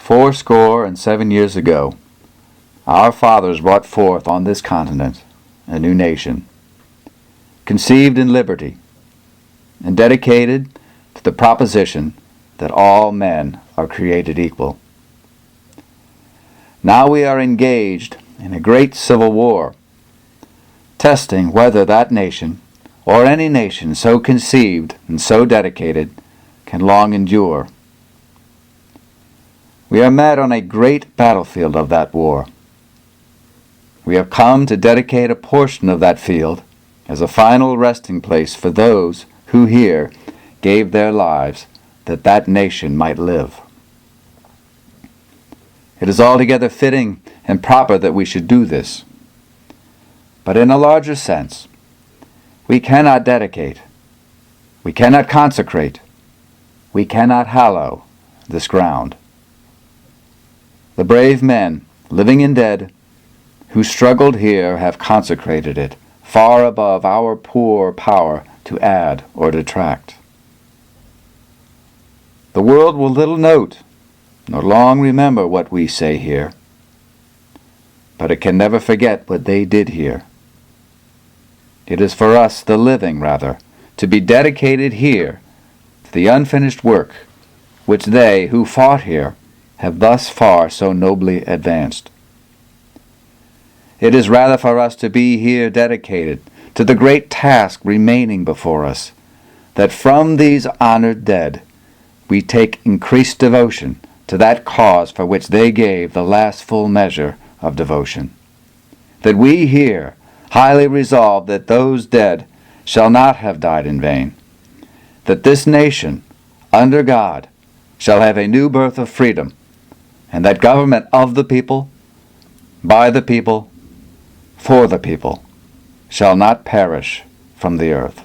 407 years ago, our fathers brought forth on this continent a new nation, conceived in liberty and dedicated to the proposition that all men are created equal. Now we are engaged in a great civil war, testing whether that nation, or any nation so conceived and so dedicated, can long endure. We are met on a great battlefield of that war. We have come to dedicate a portion of that field as a final resting place for those who here gave their lives that that nation might live. It is altogether fitting and proper that we should do this. But in a larger sense, we cannot dedicate, we cannot consecrate, we cannot hallow this ground. The brave men, living and dead, who struggled here have consecrated it far above our poor power to add or detract. The world will little note nor long remember what we say here, but it can never forget what they did here. It is for us, the living, rather, to be dedicated here to the unfinished work which they who fought here have thus far so nobly advanced. It is rather for us to be here dedicated to the great task remaining before us, that from these honored dead we take increased devotion to that cause for which they gave the last full measure of devotion. That we here highly resolve that those dead shall not have died in vain, that this nation, under God, shall have a new birth of freedom, and that government of the people, by the people, for the people, shall not perish from the earth.